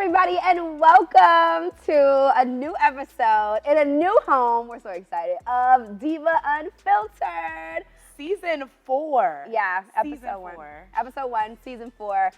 everybody, and welcome to a new episode in a new home. We're so excited of Diva Unfiltered. Season 4. Yeah, Season episode 1. 4. Episode 1, season 4.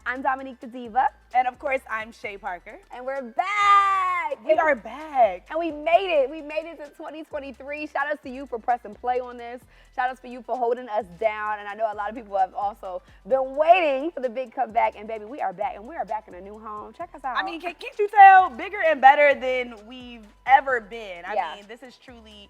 I'm Dominique the Diva. And of course, I'm Chey Parker. And we're back. We are back. And we made it. We made it to 2023. Shout outs to you for pressing play on this. Shout outs for you for holding us down. And I know a lot of people have also been waiting for the big comeback. And baby, we are back. And we are back in a new home. Check us out. I mean, can't you tell? Bigger and better than we've ever been. I mean, this is truly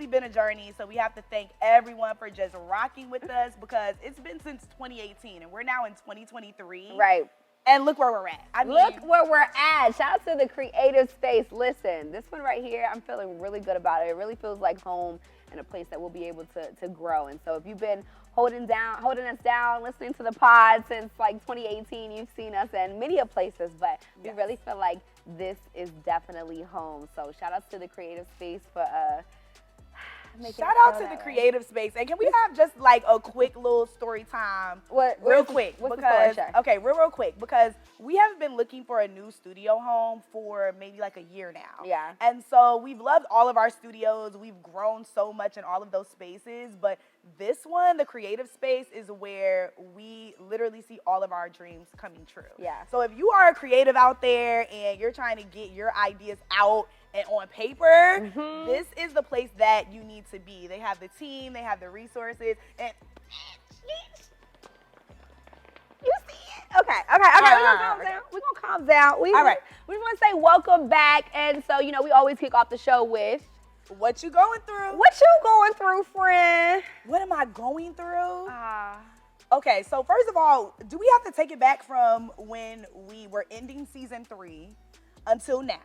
been a journey. So we have to thank everyone for just rocking with us, because it's been since 2018 and we're now in 2023. Right. And look where we're at. Look where we're at. Shout out to the creative space. Listen, this one right here, I'm feeling really good about it. It really feels like home and a place that we'll be able to grow. And so if you've been holding us down, listening to the pod since like 2018, you've seen us in many places, but we really feel like this is definitely home. So shout out to the creative space for shout out to the creative space. And can we have just like a quick little story time? Real quick. What's the story? Okay, real quick, because we have been looking for a new studio home for maybe like a year now. Yeah. And so we've loved all of our studios. We've grown so much in all of those spaces, but this one, the creative space, is where we literally see all of our dreams coming true. Yeah. So if you are a creative out there and you're trying to get your ideas out and on paper, this is the place that you need to be. They have the team, they have the resources, and you see it? Okay. We're gonna calm down. We just want to say welcome back. And so, we always kick off the show with, what you going through? what you going through, friend? What am I going through? Okay, so first of all, do we have to take it back from when we were ending season 3 until now?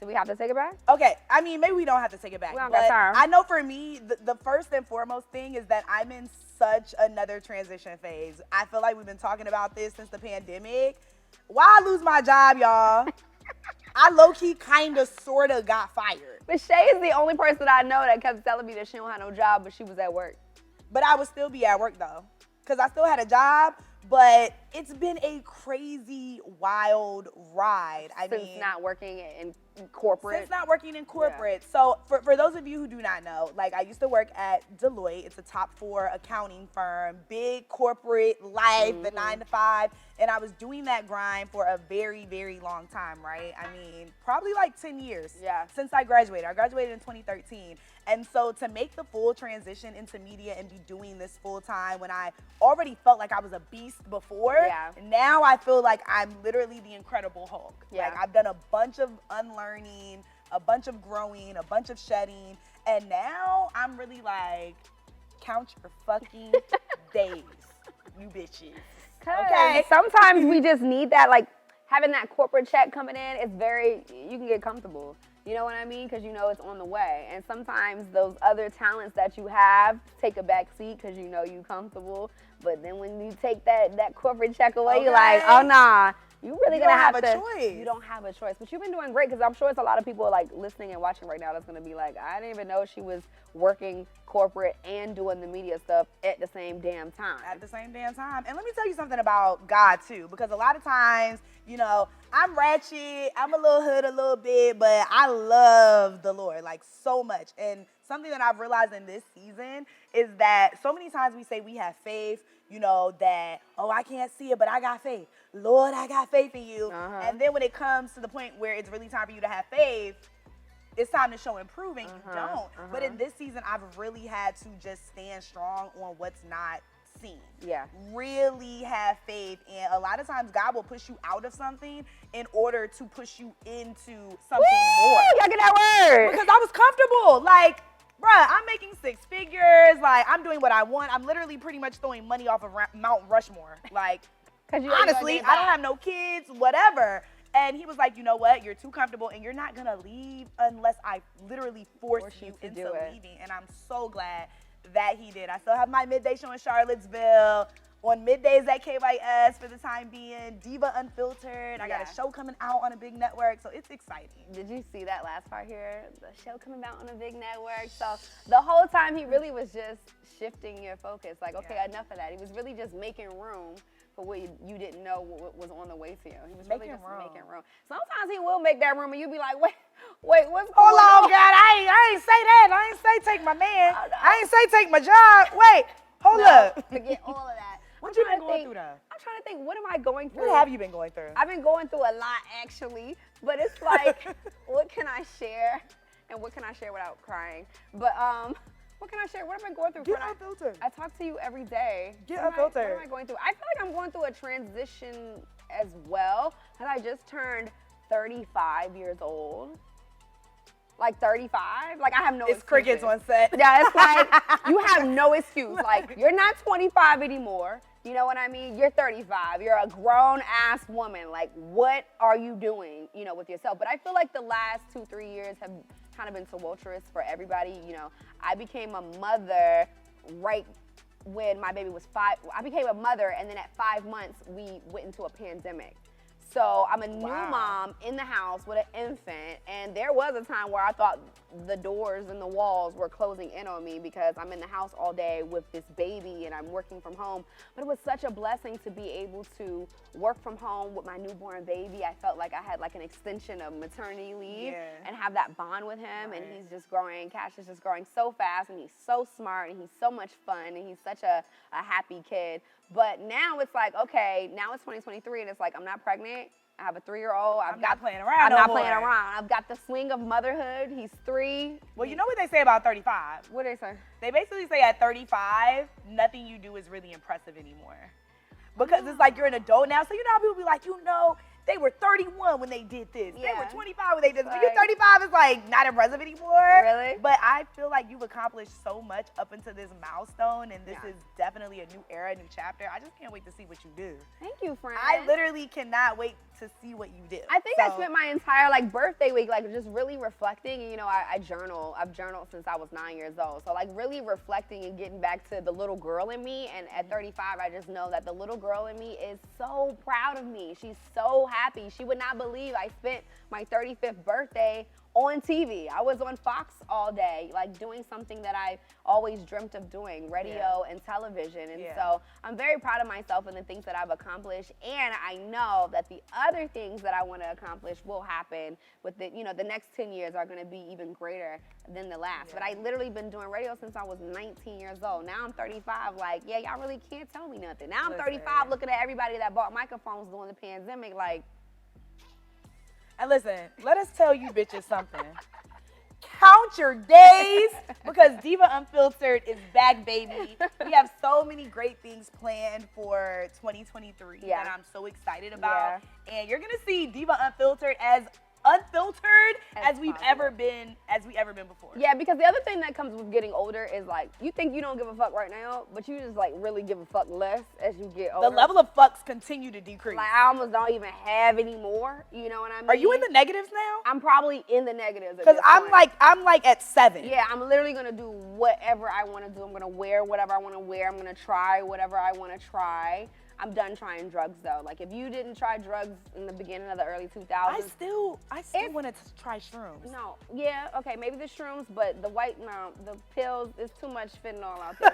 Do we have to take it back? Okay, I mean, maybe we don't have to take it back. We don't but got time. I know for me, the first and foremost thing is that I'm in such another transition phase. I feel like we've been talking about this since the pandemic. Why I lose my job, y'all? I low-key kind of sort of got fired. But Shay is the only person I know that kept telling me that she don't have no job, but she was at work. But I would still be at work, though, because I still had a job. But it's been a crazy, wild ride. Since not working in corporate. Since not working in corporate. Yeah. So for those of you who do not know, like, I used to work at Deloitte. It's a top 4 accounting firm, big corporate life, the 9 to 5. And I was doing that grind for a very, very long time, right? I mean, probably like 10 years since I graduated. I graduated in 2013. And so to make the full transition into media and be doing this full time when I already felt like I was a beast before, now I feel like I'm literally the Incredible Hulk. Like, I've done a bunch of unlearning, a bunch of growing, a bunch of shedding, and now I'm really like, count your fucking days, you bitches. Okay. Sometimes we just need that, like, having that corporate check coming in is you can get comfortable. You know what I mean? Because it's on the way. And sometimes those other talents that you have take a back seat because you comfortable. But then when you take that corporate check away, you're like, oh, nah. You really gonna have a choice. You don't have a choice. But you've been doing great, because I'm sure it's a lot of people like listening and watching right now that's gonna be like, I didn't even know she was working corporate and doing the media stuff at the same damn time. At the same damn time. And let me tell you something about God too, because a lot of times, I'm ratchet, I'm a little hood a little bit, but I love the Lord like so much. And something that I've realized in this season is that so many times we say we have faith, that, oh, I can't see it, but I got faith. Lord, I got faith in you. And then when it comes to the point where it's really time for you to have faith, it's time to show improving. You don't. But in this season, I've really had to just stand strong on what's not seen. Yeah. Really have faith. And a lot of times God will push you out of something in order to push you into something more. Y'all get that word. Because I was comfortable. Like, bruh, I'm making 6 figures. Like, I'm doing what I want. I'm literally pretty much throwing money off of Mount Rushmore. Like, honestly, I don't have no kids, whatever. And he was like, you know what? You're too comfortable and you're not going to leave unless I literally force you into leaving. And I'm so glad that he did. I still have my midday show in Charlottesville. On middays at KYS for the time being, Diva Unfiltered. I got a show coming out on a big network, so it's exciting. Did you see that last part here? The show coming out on a big network. So the whole time he really was just shifting your focus. Like, okay, enough of that. He was really just making room for what you didn't know what was on the way to you. He was really just room. making room. Sometimes he will make that room and you'll be like, wait, what's going Hold on, on? God, I ain't say that. I ain't say take my man. Oh, no. I ain't say take my job. Wait, hold up. Forget all of that. What you been going through though? I'm trying to think, what am I going through? What have you been going through? I've been going through a lot actually, but it's like, what can I share? And what can I share without crying? But what can I share? What have I been going through? Get Unfiltered. I talk to you every day. Get What Unfiltered. am I going through? I feel like I'm going through a transition as well, because I just turned 35 years old. Like 35? Like I have no It's excuses. crickets on set. Yeah, it's like you have no excuse. Like you're not 25 anymore. You know what I mean? You're 35. You're a grown ass woman. Like what are you doing, with yourself? But I feel like the last 2-3 years have kind of been tumultuous for everybody. I became a mother right when my baby was 5. I became a mother, and then at 5 months we went into a pandemic. So I'm a new mom in the house with an infant, and there was a time where I thought the doors and the walls were closing in on me because I'm in the house all day with this baby and I'm working from home. But it was such a blessing to be able to work from home with my newborn baby. I felt like I had like an extension of maternity leave and have that bond with him. And he's just growing. Cash is just growing so fast, and he's so smart, and he's so much fun, and he's such a happy kid. But now it's like, okay, now it's 2023, and it's like I'm not pregnant. I have a 3-year-old. I'm not playing around. I've got the swing of motherhood. He's 3. Well, you know what they say about 35? What do they say? They basically say at 35, nothing you do is really impressive anymore. Because it's like you're an adult now. So you know how people be like, they were 31 when they did this. They were 25 when they did this. When you're 35, it's like not impressive anymore. Really? But I feel like you've accomplished so much up until this milestone, and this is definitely a new era, a new chapter. I just can't wait to see what you do. Thank you, friend. I literally cannot wait to see what you do. I think I spent my entire birthday week just really reflecting. And, I journal. I've journaled since I was 9 years old. So really reflecting and getting back to the little girl in me. And at 35, I just know that the little girl in me is so proud of me. She's so happy. She would not believe I spent my 35th birthday on TV. I was on Fox all day, doing something that I always dreamt of doing, radio and television. And so I'm very proud of myself and the things that I've accomplished. And I know that the other things that I want to accomplish will happen with the next 10 years are going to be even greater than the last. But I literally been doing radio since I was 19 years old. Now I'm 35. Y'all really can't tell me nothing. Now I'm 35 looking at everybody that bought microphones during the pandemic And listen, let us tell you bitches something. Count your days, because Diva Unfiltered is back, baby. We have so many great things planned for 2023 that I'm so excited about. And you're gonna see Diva Unfiltered as unfiltered as we've ever been before. Yeah, because the other thing that comes with getting older is you think you don't give a fuck right now, but you just really give a fuck less as you get older. The level of fucks continue to decrease. I almost don't even have any more. You know what I mean? Are you in the negatives now? I'm probably in the negatives. Because I'm like at 7. Yeah, I'm literally gonna do whatever I want to do. I'm gonna wear whatever I want to wear. I'm gonna try whatever I want to try. I'm done trying drugs though. If you didn't try drugs in the beginning of the early 2000s, I still wanted to try shrooms. No, okay, maybe the shrooms, but the pills, there's too much fentanyl out there.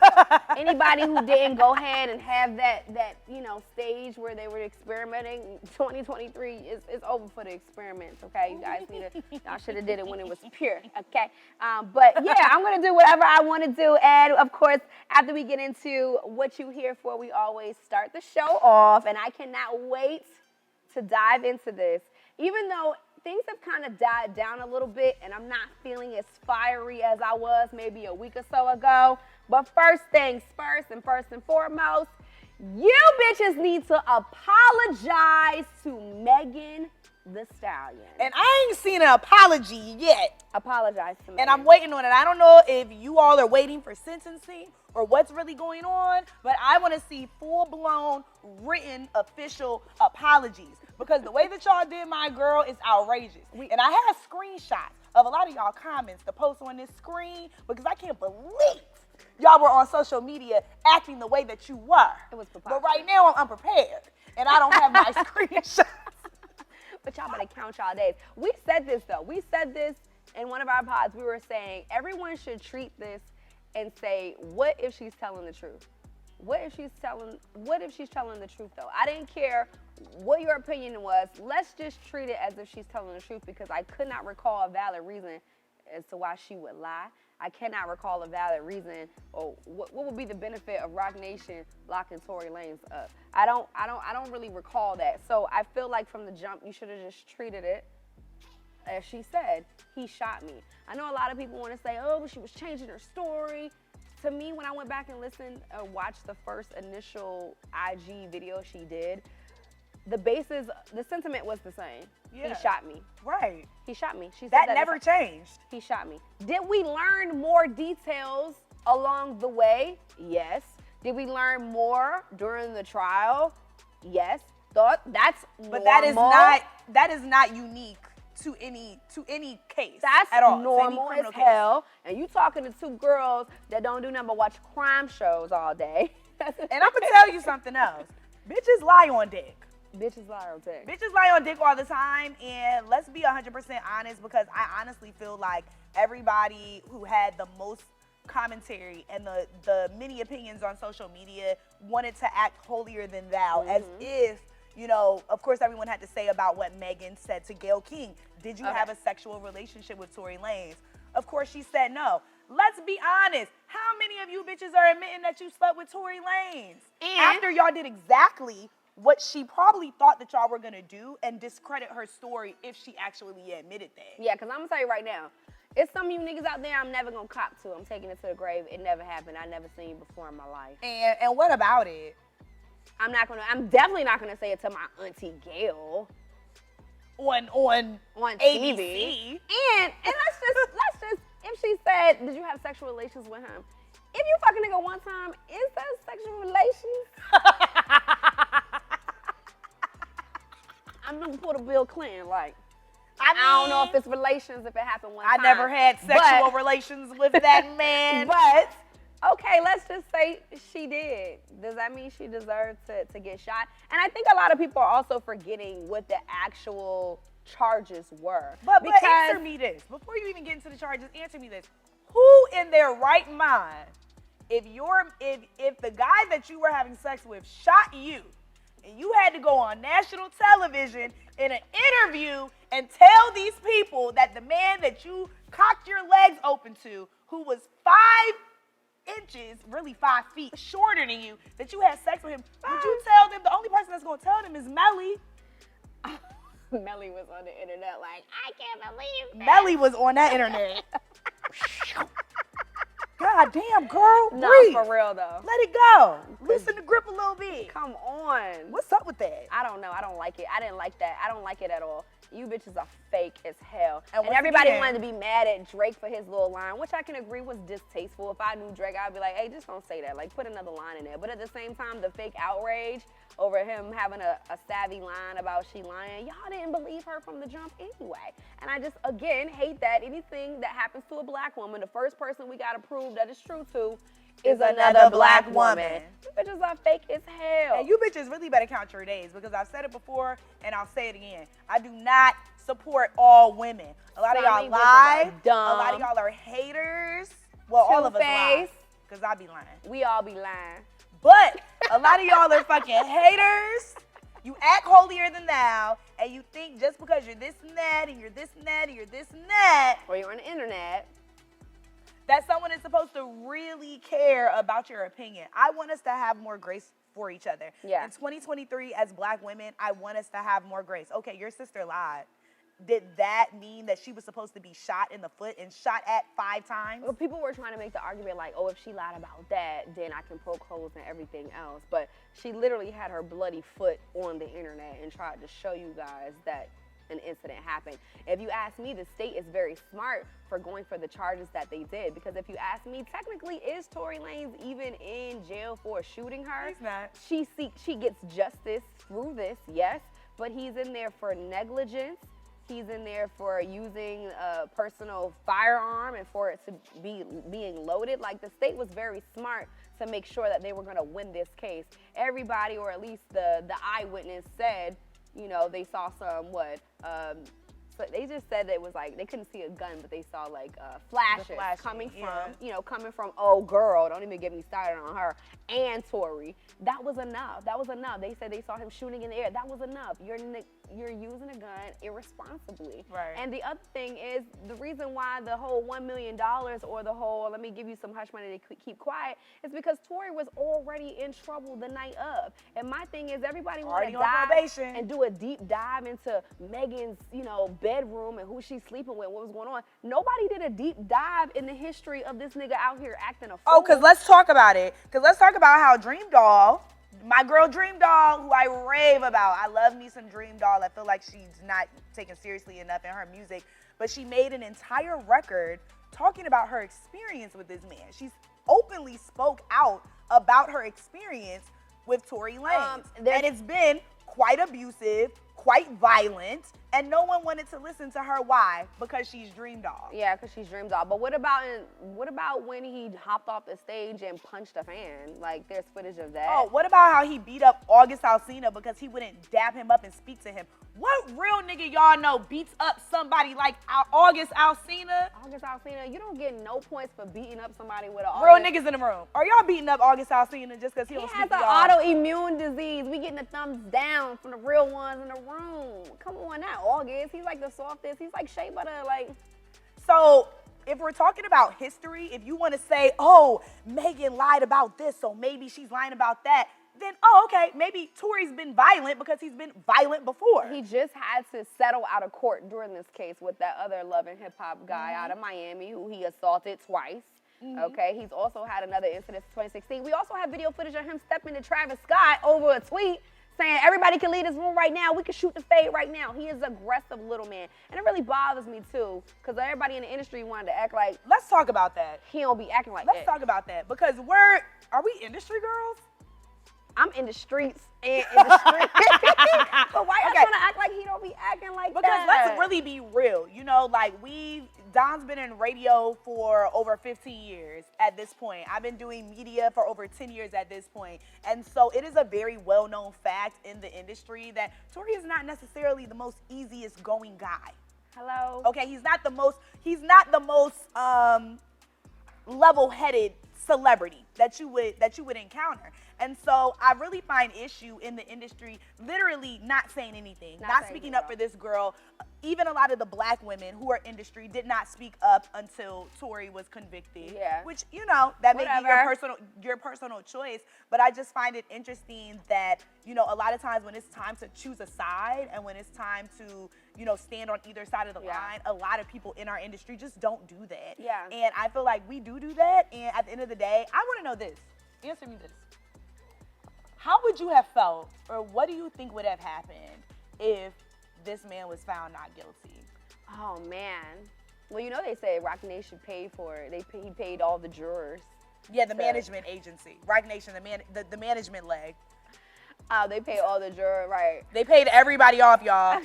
So anybody who didn't go ahead and have that stage where they were experimenting, 2023 is over for the experiments. Okay, you guys y'all should have did it when it was pure. Okay, but yeah, I'm gonna do whatever I want to do, and of course, after we get into what you here for, we always start the show off, and I cannot wait to dive into this. Even though things have kind of died down a little bit and I'm not feeling as fiery as I was maybe a week or so ago, but first things first, and first and foremost, you bitches need to apologize to Megan Thee Stallion. And I ain't seen an apology yet. Apologize to Megan. And I'm waiting on it. I don't know if you all are waiting for sentencing or what's really going on, but I want to see full-blown, written, official apologies, because the way that y'all did my girl is outrageous. And I have screenshots of a lot of y'all comments to post on this screen, because I can't believe y'all were on social media acting the way that you were. It was preposterous. But right now I'm unprepared, and I don't have my screenshots. But y'all better count y'all days. We said this, though. We said this in one of our pods. We were saying everyone should treat this and say, what if she's telling the truth? What if she's telling the truth though? I didn't care what your opinion was. Let's just treat it as if she's telling the truth, because I could not recall a valid reason as to why she would lie. I cannot recall a valid reason, or what would be the benefit of Roc Nation locking Tory Lanez up. I don't really recall that. So I feel like from the jump, you should have just treated it as she said. He shot me. I know a lot of people want to say, oh, but she was changing her story. To me, when I went back and listened or watched the first initial IG video she did, the sentiment was the same. Yeah. He shot me. Right. He shot me. She said that never changed. He shot me. Did we learn more details along the way? Yes. Did we learn more during the trial? Yes. But that's normal. that is not unique to any case. That's at all. normal as hell. And you talking to two girls that don't do nothing but watch crime shows all day. And I'm gonna tell you something else. Bitches lie on dick. Bitches lie on dick. Bitches lie on dick all the time, and let's be 100% honest, because I honestly feel like everybody who had the most commentary and the many opinions on social media wanted to act holier than thou, as if, you know, of course everyone had to say about what Megan said to Gayle King. Did you have a sexual relationship with Tory Lanez? Of course she said no. Let's be honest. How many of you bitches are admitting that you slept with Tory Lanez? And after y'all did exactly what she probably thought that y'all were gonna do and discredit her story if she actually admitted that. Yeah, because I'm gonna tell you right now, it's some of you niggas out there I'm never gonna cop to. I'm taking it to the grave. It never happened. I never seen you before in my life. And what about it? I'm definitely not gonna say it to my auntie Gayle. On ABC. TV. And let's just, if she said, did you have sexual relations with him? If you fucking nigga one time, is that sexual relations? I'm gonna pull the Bill Clinton, like, I don't know if it's relations if it happened one time. I never had sexual relations with that man. But, okay, let's just say she did. Does that mean she deserved to get shot? And I think a lot of people are also forgetting what the actual charges were. But answer me this. Before you even get into the charges, answer me this. Who in their right mind, if the guy that you were having sex with shot you, and you had to go on national television in an interview and tell these people that the man that you cocked your legs open to, who was 5 inches, really 5 feet shorter than you, that you had sex with him, would you tell them? The only person that's gonna tell them is Melly. Melly was on the internet like, I can't believe that. Melly was on that internet. God damn, girl. No, breathe. for real though. Let it go. Loosen the grip a little bit. Come on. What's up with that? I don't know. I don't like it. I didn't like that. I don't like it at all. You bitches are fake as hell. And everybody wanted to be mad at Drake for his little line, which I can agree was distasteful. If I knew Drake, I'd be like, hey, just don't say that. Like, put another line in there. But at the same time, the fake outrage over him having a savvy line about she lying, y'all didn't believe her from the jump anyway. And I just, again, hate that anything that happens to a black woman, the first person we got to prove that it's true to is another black woman. You bitches are fake as hell. And you bitches really better count your days, because I've said it before and I'll say it again. I do not support all women. A lot of y'all lie. A lot of y'all are haters. Well, all of us lie, because I be lying. We all be lying. But a lot of y'all are fucking haters. You act holier than thou, and you think just because you're this and that, and you're this and that, and you're this and that, or you're on the internet, that someone is supposed to really care about your opinion. I want us to have more grace for each other. Yeah. In 2023, as black women, I want us to have more grace. Okay, your sister lied. Did that mean that she was supposed to be shot in the foot and shot at 5 times? Well, people were trying to make the argument like, oh, if she lied about that, then I can poke holes in everything else. But she literally had her bloody foot on the internet and tried to show you guys that an incident happened. If you ask me, the state is very smart for going for the charges that they did, because if you ask me, technically, is Tory Lanez even in jail for shooting her? He's not. She gets justice through this, yes, but he's in there for negligence. He's in there for using a personal firearm and for it to be being loaded. Like, the state was very smart to make sure that they were going to win this case. Everybody, or at least the eyewitness, said, you know, they saw some So they just said that it was like they couldn't see a gun, but they saw like flashes coming from old girl. Don't even get me started on her and Tory. That was enough. That was enough. They said they saw him shooting in the air. That was enough. You're using a gun irresponsibly. Right. And the other thing is the reason why the whole $1 million or the whole let me give you some hush money to keep quiet is because Tory was already in trouble the night of. And my thing is everybody wanted to dive and do a deep dive into Megan's, bedroom and who she's sleeping with, what was going on. Nobody did a deep dive in the history of this nigga out here acting a fool. Oh, because let's talk about it. Because let's talk about how Dream Doll, my girl Dream Doll, who I rave about. I love me some Dream Doll. I feel like she's not taken seriously enough in her music. But she made an entire record talking about her experience with this man. She's openly spoke out about her experience with Tory Lanez. And it's been quite abusive, quite violent, and no one wanted to listen to her. Why? Because she's Dream Doll. Yeah, because she's Dream Doll. But what about when he hopped off the stage and punched a fan? Like, there's footage of that. Oh, what about how he beat up August Alsina because he wouldn't dab him up and speak to him? What real nigga y'all know beats up somebody like August Alsina? August Alsina, you don't get no points for beating up somebody with an real niggas in the room. Are y'all beating up August Alsina just because he don't speak to y'all? He has an autoimmune disease. We getting the thumbs down from the real ones in the room. Come on, not August. He's like the softest. He's like shea butter. Like, so if we're talking about history, if you want to say, oh, Megan lied about this, so maybe she's lying about that, then, oh, okay, maybe Tory's been violent because he's been violent before. He just had to settle out of court during this case with that other Love and Hip Hop guy out of Miami who he assaulted twice. Okay, he's also had another incident in 2016. We also have video footage of him stepping to Travis Scott over a tweet saying, everybody can leave this room right now. We can shoot the fade right now. He is aggressive little man. And it really bothers me, too, because everybody in the industry wanted to act like... Let's talk about that. He don't be acting like that. Let's talk about that, because are we industry girls? I'm in the streets and in the streets. But why y'all trying to act like he don't be acting like that? Because let's really be real. Don's been in radio for over 15 years at this point. I've been doing media for over 10 years at this point. And so it is a very well-known fact in the industry that Tory is not necessarily the most easiest going guy. Hello? Okay, he's not the most level-headed celebrity that you would encounter. And so I really find issue in the industry literally not saying anything, not speaking up for this girl. Even a lot of the black women who are industry did not speak up until Tory was convicted. Yeah. Which, that may be your personal choice. But I just find it interesting that, a lot of times when it's time to choose a side and when it's time to, stand on either side of the line, a lot of people in our industry just don't do that. Yeah. And I feel like we do that. And at the end of the day, I want to know this. Answer me this. How would you have felt, or what do you think would have happened if this man was found not guilty? Oh, man. Well, they say Roc Nation paid for it. He paid all the jurors. Yeah, the management agency. Roc Nation, the management leg. Oh, they paid all the jurors, right. They paid everybody off, y'all.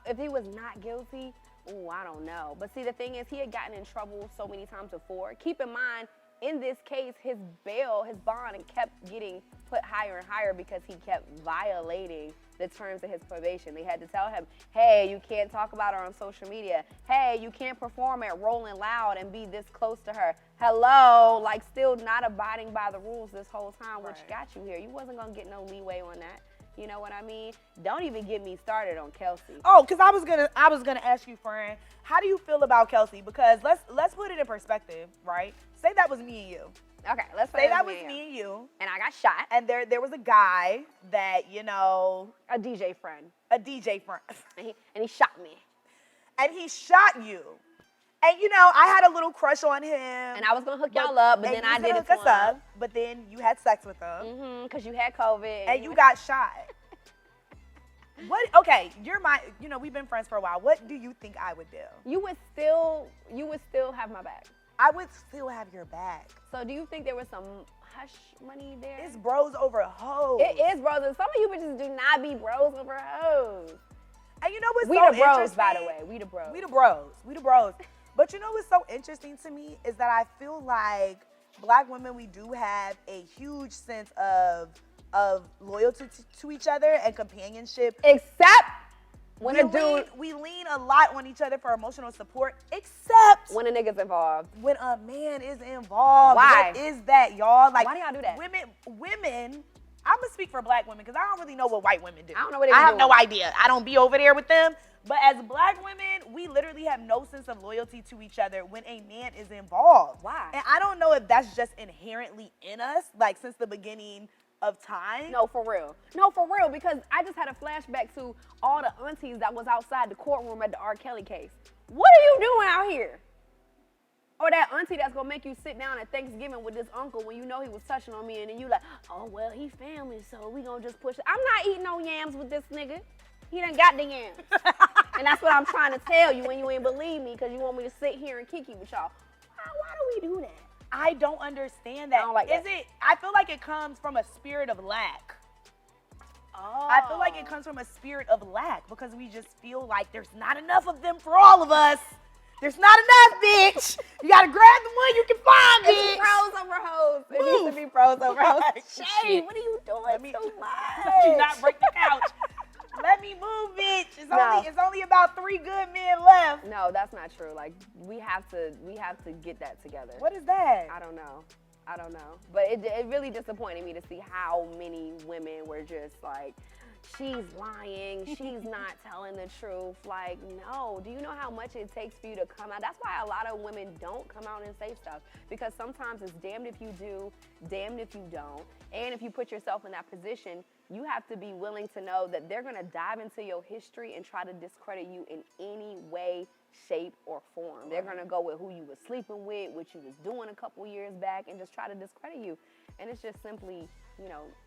If he was not guilty, I don't know. But see, the thing is, he had gotten in trouble so many times before. Keep in mind, in this case, his bond, kept getting put higher and higher because he kept violating the terms of his probation. They had to tell him, hey, you can't talk about her on social media. Hey, you can't perform at Rolling Loud and be this close to her. Hello, like still not abiding by the rules this whole time, which got you here. You wasn't gonna get no leeway on that. You know what I mean? Don't even get me started on Kelsey. Oh, because I was gonna ask you, friend, how do you feel about Kelsey? Because let's put it in perspective, right? Say that was me and you. Okay, let's say that was me and you. And I got shot. And there was a guy that, a DJ friend. And he shot me. And he shot you. And I had a little crush on him. And I was gonna hook y'all up, but then I did it to him. But then you had sex with him. Because you had COVID. And you got shot. Okay, we've been friends for a while. What do you think I would do? You would still have my back. I would still have your back. So do you think there was some hush money there? It's bros over hoes. It is bros. And some of you bitches do not be bros over hoes. And what's we so the bros, interesting? by the way. We the bros. We the bros. But what's so interesting to me is that I feel like black women, we do have a huge sense of loyalty to each other and companionship. Except When a dude, we lean a lot on each other for emotional support, except when a nigga's involved. When a man is involved. Why? What is that, y'all? Like, why do y'all do that? Women, I'm gonna speak for black women because I don't really know what white women do. I don't know what they I have doing. no idea. I don't be over there with them. But as black women, we literally have no sense of loyalty to each other when a man is involved. Why? And I don't know if that's just inherently in us, like since the beginning of time. No, for real. No, for real, because I just had a flashback to all the aunties that was outside the courtroom at the R. Kelly case. What are you doing out here? Or that auntie that's gonna make you sit down at Thanksgiving with this uncle when you know he was touching on me, and then you like, oh, well, he family, so we gonna just push it. I'm not eating no yams with this nigga. He done got the yams. And that's what I'm trying to tell you when you ain't believe me, because you want me to sit here and kiki with y'all. Why do we do that? I don't understand that. I don't like that. I feel like it comes from a spirit of lack. Oh. I feel like it comes from a spirit of lack because we just feel like there's not enough of them for all of us. There's not enough, bitch. You gotta grab the one you can find, bitch. It's pros over hoes. It needs to be pros over hoes. Shay, Shit. what are you doing too much? Let me not break the couch. Let me move, bitch. It's only about 3 good men left. No, that's not true. Like we have to get that together. What is that? I don't know. But it really disappointed me to see how many women were just like, she's lying, she's not telling the truth. Like, no, do you know how much it takes for you to come out? That's why a lot of women don't come out and say stuff, because sometimes it's damned if you do, damned if you don't. And if you put yourself in that position, you have to be willing to know that they're gonna dive into your history and try to discredit you in any way, shape, or form. They're gonna go with who you was sleeping with, what you was doing a couple years back, and just try to discredit you. And it's just simply,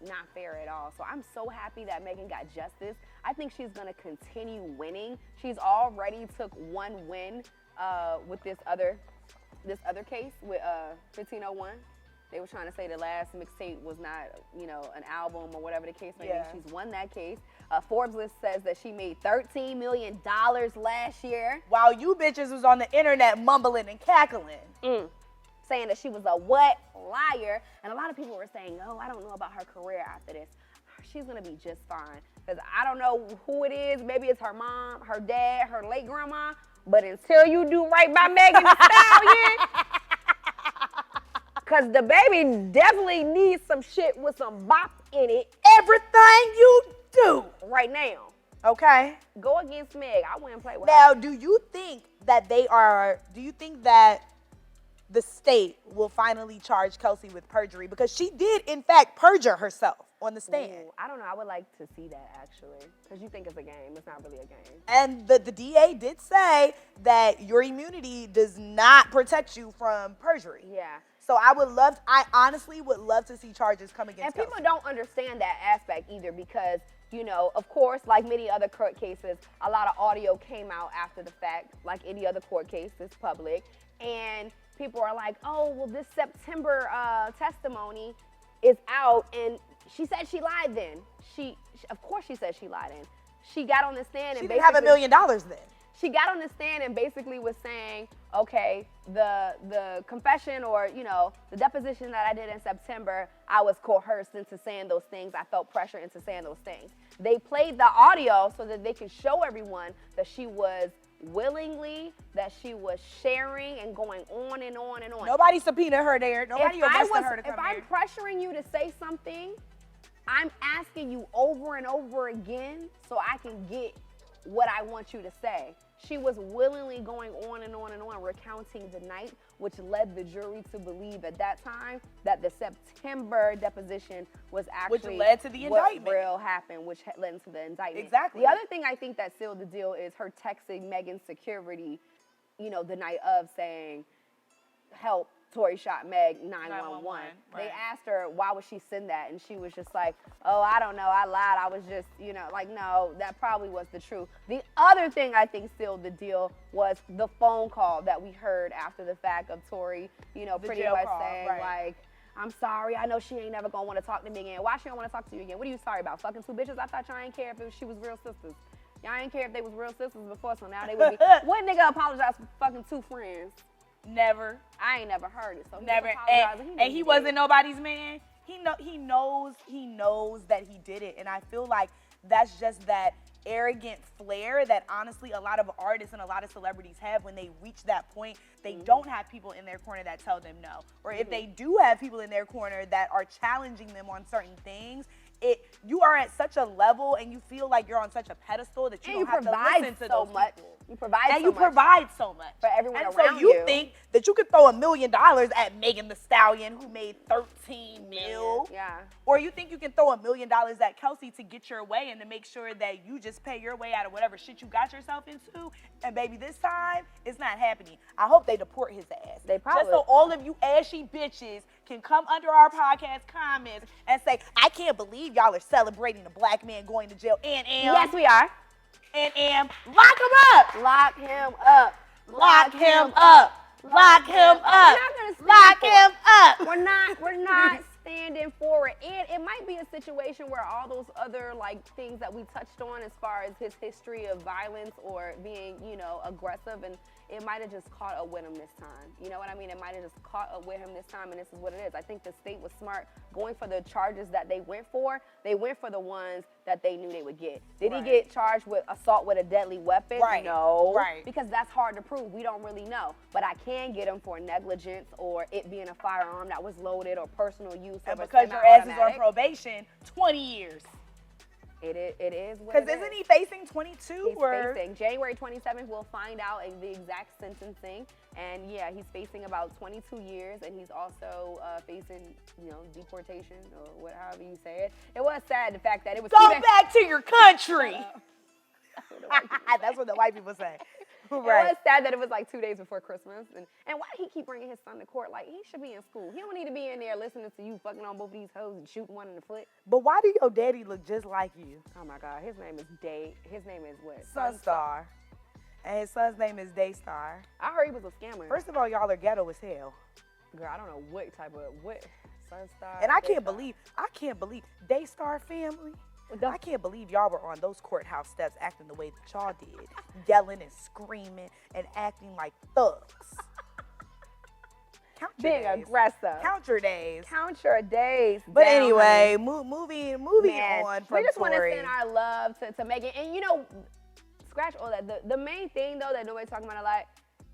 not fair at all. So I'm so happy that Megan got justice. I think she's gonna continue winning. She's already took 1 win with this other case with 1501. They were trying to say the last mixtape was not, an album or whatever the case may be. She's won that case. Forbes list says that she made $13 million last year. While you bitches was on the internet mumbling and cackling. Saying that she was a what? Liar. And a lot of people were saying, oh, I don't know about her career after this. She's going to be just fine. Because I don't know who it is. Maybe it's her mom, her dad, her late grandma. But until you do right by Megan Thee Stallion, because the baby definitely needs some shit with some bop in it. Everything you do. Right now. Okay. Go against Meg. I wouldn't play with Now, her. do you think that the state will finally charge Kelsey with perjury? Because she did, in fact, perjure herself on the stand. Ooh, I don't know. I would like to see that, actually. Because you think it's a game. It's not really a game. And the DA did say that your immunity does not protect you from perjury. Yeah. So I honestly would love to see charges come against And Kelsey. people don't understand that aspect either because, of course, like many other court cases, a lot of audio came out after the fact, like any other court case, it's public. And people are like, oh, well, this September testimony is out, and she said she lied then. Of course she said she lied then. She got on the stand and she didn't have $1 million then. She got on the stand and basically was saying, okay, the confession or, the deposition that I did in September, I was coerced into saying those things. I felt pressure into saying those things. They played the audio so that they could show everyone that she was willingly, that she was sharing and going on and on and on. Nobody subpoenaed her there. Nobody arrested her to come If I'm pressuring you to say something, I'm asking you over and over again so I can get what I want you to say. She was willingly going on and on and on, recounting the night, which led the jury to believe at that time that the September deposition was actually which led to the indictment. What real happened, which led into the indictment. Exactly. The other thing I think that sealed the deal is her texting Megan's security, the night of saying, help, Tory shot Meg, 911. Right. They asked her, why would she send that? And she was just like, oh, I don't know. I lied. I was just, no, that probably was the truth. The other thing I think sealed the deal was the phone call that we heard after the fact of Tory, pretty much saying, like, I'm sorry. I know she ain't never going to want to talk to me again. Why she don't want to talk to you again? What are you sorry about? Fucking 2 bitches? I thought y'all ain't care if she was real sisters. Y'all ain't care if they was real sisters before, so now they would be. What nigga apologize for fucking 2 friends? Never. I ain't never heard it. So never. And he wasn't nobody's man. He knows that he did it. And I feel like that's just that arrogant flair that honestly a lot of artists and a lot of celebrities have. When they reach that point, they don't have people in their corner that tell them no. Or if they do have people in their corner that are challenging them on certain things, you are at such a level and you feel like you're on such a pedestal that you don't have to listen to those people. You provide and so you much provide so much for everyone and around so you think that you could throw $1 million at Megan Thee Stallion, who made 13 mil. Yeah. Or you think you can throw $1 million at Kelsey to get your way and to make sure that you just pay your way out of whatever shit you got yourself into. And baby, this time it's not happening. I hope they deport his ass. They probably. Just so all of you ashy bitches can come under our podcast comments and say, I can't believe y'all are celebrating a black man going to jail. And yes, we are. And lock him up. Lock him up. Lock him up. Lock him up. Lock him up. We're not standing for it. And it might be a situation where all those other like things that we touched on as far as his history of violence or being, aggressive, and it might have just caught up with him this time. You know what I mean? It might have just caught up with him this time, and this is what it is. I think the state was smart going for the charges that they went for. They went for the ones that they knew they would get. Did he get charged with assault with a deadly weapon? Right. No. Right. Because that's hard to prove. We don't really know. But I can get him for negligence or it being a firearm that was loaded or personal use. And because your ass is on probation, 20 years. It is what Because isn't he facing 22? He's facing January 27th. We'll find out the exact sentencing, and yeah, he's facing about 22 years, and he's also facing, deportation or however you say it. It was sad the fact that it was. Go back to your country. That's what the white people say. Right. It was sad that it was like 2 days before Christmas. And why did he keep bringing his son to court? Like, he should be in school. He don't need to be in there listening to you fucking on both these hoes and shooting one in the foot. But why do your daddy look just like you? Oh, my God. His name is His name is what? Sunstar. And his son's name is Daystar. I heard he was a scammer. First of all, y'all are ghetto as hell. Girl, I don't know what Sunstar. And I can't believe Daystar family. I can't believe y'all were on those courthouse steps acting the way that y'all did. Yelling and screaming and acting like thugs. Count your Being days. aggressive. Count your days. Count your days. But down, anyway, moving on from we just want to Tory. send our love to Megan. And scratch all that. The main thing though that nobody's talking about a lot,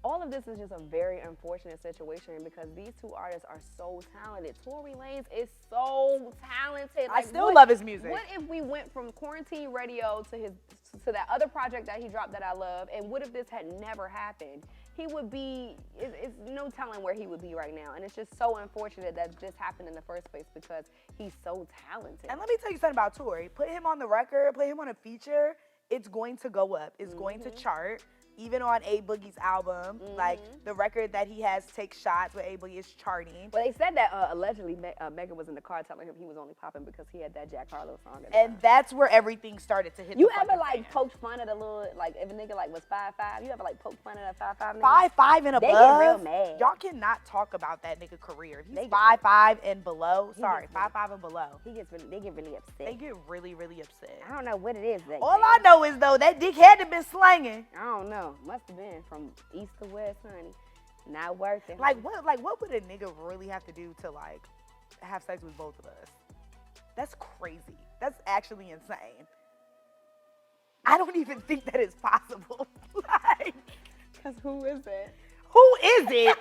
all of this is just a very unfortunate situation because these two artists are so talented. Tory Lanez is so talented. I still love his music. What if we went from Quarantine Radio to that other project that he dropped that I love, and what if this had never happened? He would be, it's no telling where he would be right now. And it's just so unfortunate that this happened in the first place because he's so talented. And let me tell you something about Tory. Put him on the record, put him on a feature, it's going to go up. It's going to chart. Even on A Boogie's album, like the record that he has, Take Shots, with A Boogie is charting. Well, they said that allegedly Megan was in the car telling him he was only popping because he had that Jack Harlow song. And that's where everything started to hit. You ever poked fun at a little, like if a nigga was 5'5", you ever poked fun at a 5'5" nigga? 5'5" and above. They get real mad. Y'all cannot talk about that nigga career. If he's 5'5" and below, 5'5" and below. They get really upset. They get really, really upset. I don't know what it is. All I know is though that dick had to been slanging. I don't know. Must have been from east to west, honey. Not working. Like what would a nigga really have to do to have sex with both of us? That's crazy. That's actually insane. I don't even think that is possible. Cause who is it? Who is it?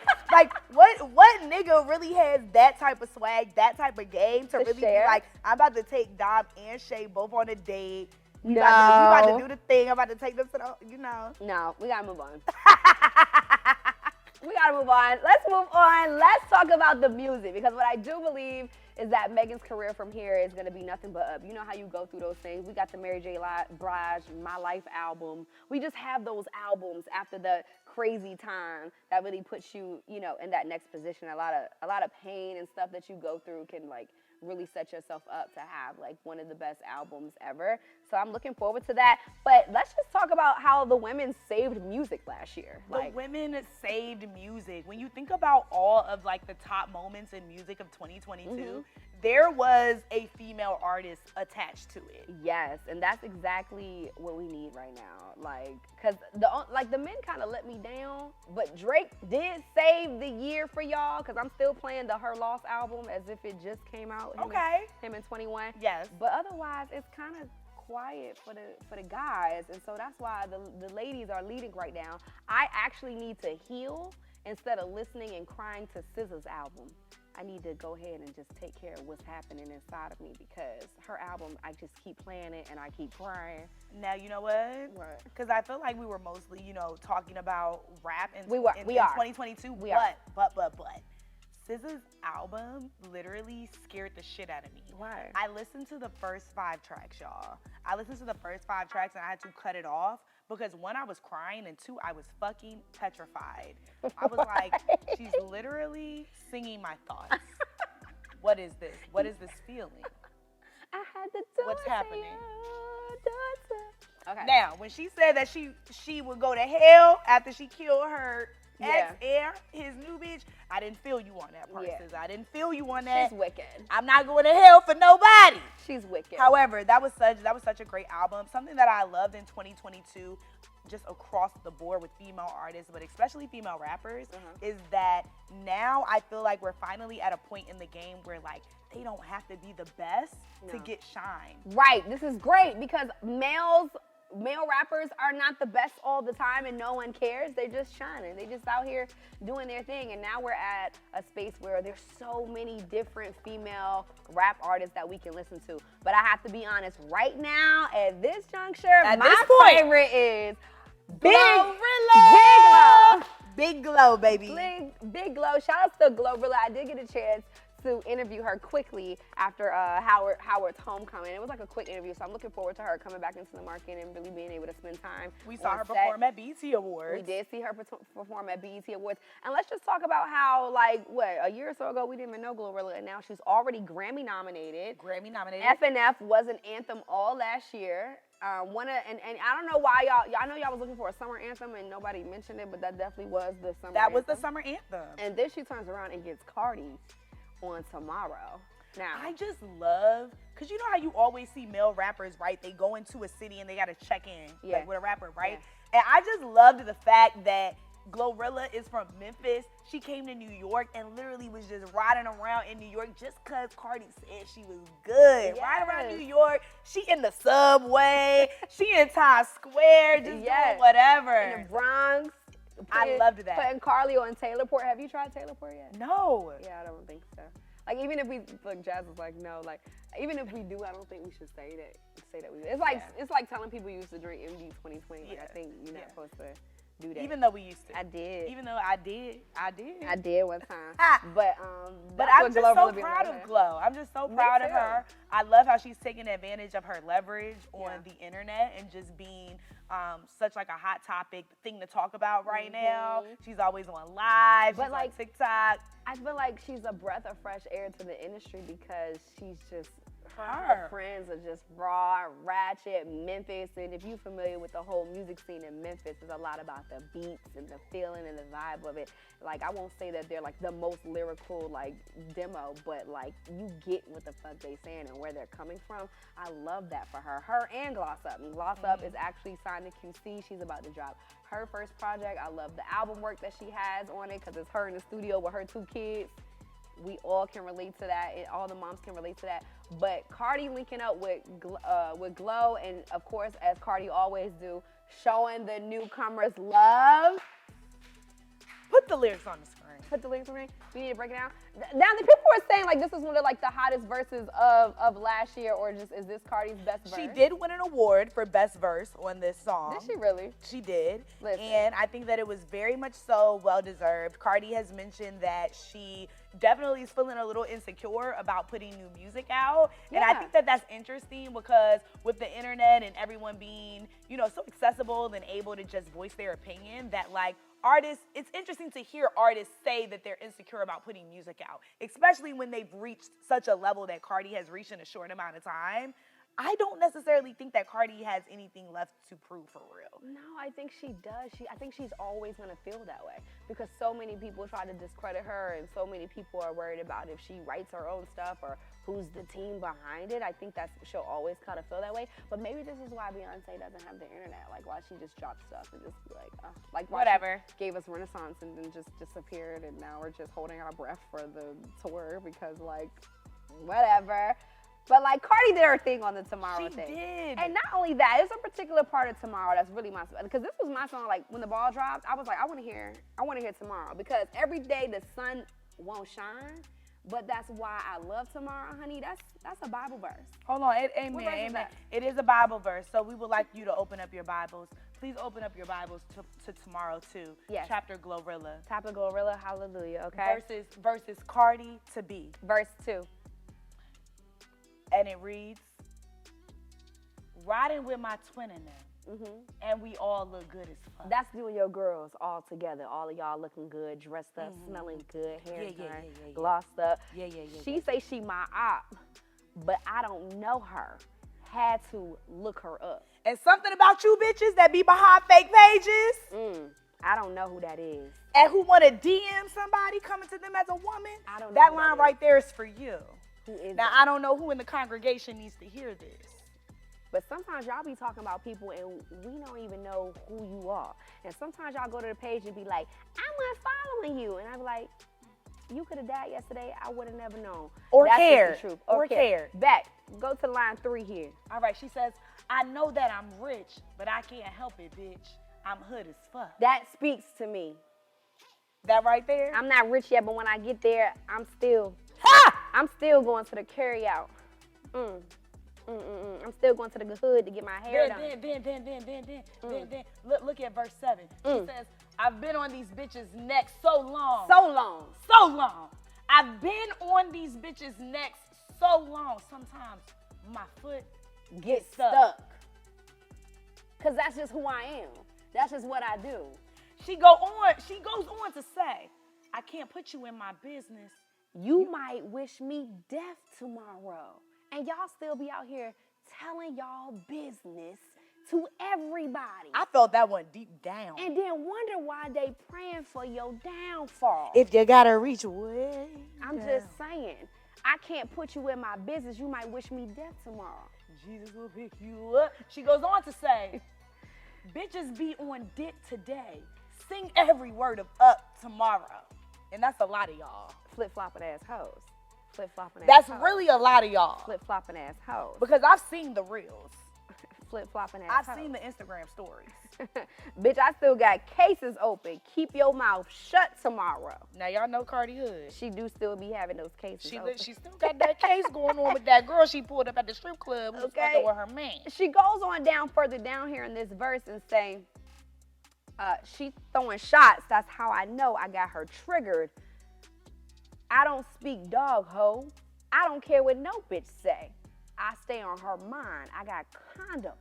What nigga really has that type of swag, that type of game to really share? be like, I'm about to take Dom and Chey both on a date. We about to do the thing. I'm about to take them to the, No, we gotta move on. We gotta move on. Let's move on. Let's talk about the music, because what I do believe is that Megan's career from here is gonna be nothing but up. You know how you go through those things. We got the Mary J. Blige My Life album. We just have those albums after the crazy time that really puts you, in that next position. A lot of pain and stuff that you go through can really set yourself up to have one of the best albums ever. So I'm looking forward to that. But let's just talk about how the women saved music last year. The women saved music. When you think about all of the top moments in music of 2022, there was a female artist attached to it. Yes, and that's exactly what we need right now. Cause the men kind of let me down, but Drake did save the year for y'all. Cause I'm still playing the Her Loss album as if it just came out. Him and 21. Yes. But otherwise, it's kind of quiet for the guys, and so that's why the ladies are leading right now. I actually need to heal instead of listening and crying to SZA's album. I need to go ahead and just take care of what's happening inside of me, because her album, I just keep playing it and I keep crying. Now, you know what? What? Because I feel like we were mostly, you know, talking about rap in, We in are. 2022. We are. But. SZA's album literally scared the shit out of me. Why? I listened to the first 5 tracks, y'all. I listened to the first 5 tracks and I had to cut it off because 1, I was crying, and 2, I was fucking petrified. I was like, she's literally singing my thoughts. What is this? What is this feeling? I had to do What's happening? Okay. Now, when she said that she would go to hell after she killed her ex-heir, his new bitch, I didn't feel you on that part, SZA. I didn't feel you on that. She's wicked. I'm not going to hell for nobody. She's wicked. However, that was such a great album. Something that I loved in 2022, just across the board with female artists, but especially female rappers, is that now I feel like we're finally at a point in the game where, like, they don't have to be the best to get shine. Right. This is great because male rappers are not the best all the time and no one cares. They're just shining. They just out here doing their thing. And now we're at a space where there's so many different female rap artists that we can listen to. But I have to be honest, right now, at this juncture, my favorite is Big Glow. Big Glow, baby. Big Glow. Shout out to Glorilla. I did get a chance to interview her quickly after Howard's homecoming. It was like a quick interview, so I'm looking forward to her coming back into the market and really being able to spend time. We saw her perform at BET Awards. We did see her perform at BET Awards. And let's just talk about how, like, a year or so ago, we didn't even know Glorilla, and now she's already Grammy nominated. FNF was an anthem all last year. And I don't know why y'all know y'all was looking for a summer anthem and nobody mentioned it, but that definitely was the summer anthem. That was the summer anthem. And then she turns around and gets Cardi on Tomorrow. Now, I just love, because you know how you always see male rappers, right? They go into a city and they got to check in like, with a rapper, right? Yeah. And I just loved the fact that Glorilla is from Memphis. She came to New York and literally was just riding around in New York just because Cardi said she was good. Yes. Riding around New York. She in the subway. She in Times Square, just doing whatever. In the Bronx. I loved that. Putting Carlio in Taylorport. Have you tried Taylorport yet? No. Yeah, I don't think so. Like, even if we, like, Jazz was like, no, like, even if we do, I don't think we should say that we. It's like telling people you used to drink MD 2020. Like, I think you're not supposed to do that. Even though we used to. I did. Even though I did. I did one time. But I'm just so proud of Glow. I'm just so proud of her. I love how she's taking advantage of her leverage on the internet and just being such like a hot topic thing to talk about right now. She's always on live. She's on TikTok. I feel like she's a breath of fresh air to the industry because she's just her friends are just raw, ratchet, Memphis. And if you're familiar with the whole music scene in Memphis, it's a lot about the beats and the feeling and the vibe of it. Like, I won't say that they're like the most lyrical like demo, but like you get what the fuck they saying and where they're coming from. I love that for her. Her and Gloss Up. And Gloss Up is actually signed to QC. She's about to drop her first project. I love the album work that she has on it because it's her in the studio with her 2 kids. We all can relate to that, and all the moms can relate to that. But Cardi linking up with Glow, and of course, as Cardi always do, showing the newcomers love. Put the lyrics on the screen. Put the lyrics on the screen. We need to break it down. Now, the people were saying like this is one of like the hottest verses of last year, or just is this Cardi's best verse? She did win an award for best verse on this song. Did she really? She did. Listen. And I think that it was very much so well deserved. Cardi has mentioned that she definitely is feeling a little insecure about putting new music out. And I think that that's interesting because with the internet and everyone being, you know, so accessible and able to just voice their opinion, that like artists, it's interesting to hear artists say that they're insecure about putting music out, especially when they've reached such a level that Cardi has reached in a short amount of time. I don't necessarily think that Cardi has anything left to prove for real. No, I think she does. I think she's always going to feel that way because so many people try to discredit her and so many people are worried about if she writes her own stuff or who's the team behind it. I think she'll always kind of feel that way. But maybe this is why Beyonce doesn't have the internet. Like, why she just dropped stuff and just be like why whatever. She gave us Renaissance and then just disappeared and now we're just holding our breath for the tour because, like, whatever. But like Cardi did her thing on the Tomorrow She thing. did. And not only that, there's a particular part of Tomorrow that's really my song. Because this was my song, like when the ball dropped, I was like, I want to hear Tomorrow. Because every day the sun won't shine. But that's why I love Tomorrow, honey. That's a Bible verse. Hold on, What amen, verse is amen. that? It is a Bible verse, so we would like you to open up your Bibles. Please open up your Bibles to Tomorrow too. Yes. Chapter Glorilla. Top of Gorilla, hallelujah, okay? Verses Cardi to B. Verse 2. And it reads, riding with my twin in them, and we all look good as fuck. That's you and your girls all together. All of y'all looking good, dressed up, smelling good, hair done, glossed up. Yeah. She say she my op, but I don't know her. Had to look her up. And something about you bitches that be behind fake pages I don't know who that is. and who want to DM somebody coming to them as a woman, I don't know that who line that right there is for you. Who is Now, it? I don't know who in the congregation needs to hear this. But sometimes y'all be talking about people and we don't even know who you are. And sometimes y'all go to the page and be like, I'm unfollowing you. And I'm like, you could have died yesterday. I would have never known. Or That's just cared. the truth. Or cared. Back. Go to line 3 here. All right, she says, I know that I'm rich, but I can't help it, bitch. I'm hood as fuck. That speaks to me. That right there? I'm not rich yet, but when I get there, I'm still going to the carry out. I'm still going to the hood to get my hair done. Then. Look at verse 7. She says, I've been on these bitches' necks so long. So long. I've been on these bitches' necks so long. Sometimes my foot Get stuck. Because that's just who I am. That's just what I do. She goes on to say, I can't put you in my business. You might wish me death tomorrow. And y'all still be out here telling y'all business to everybody. I felt that one deep down. And then wonder why they praying for your downfall. If you gotta reach way I'm down. just saying, I can't put you in my business. You might wish me death tomorrow. Jesus will pick you up. She goes on to say, bitches be on dick today. Sing every word of up tomorrow. And that's a lot of y'all. Flip-flopping ass hoes. Flip-flopping ass That's hoes. really a lot of y'all. Flip-flopping ass hoes. Because I've seen the reels. Flip-flopping ass I've hoes. seen the Instagram stories. Bitch, I still got cases open. Keep your mouth shut tomorrow. Now y'all know Cardi Hood. She do still be having those cases open. She still got that case going on with that girl she pulled up at the strip club who was fucking with her man. She goes on further down here in this verse and saying, she throwing shots. That's how I know I got her triggered. I don't speak dog ho. I don't care what no bitch say. I stay on her mind. I got condoms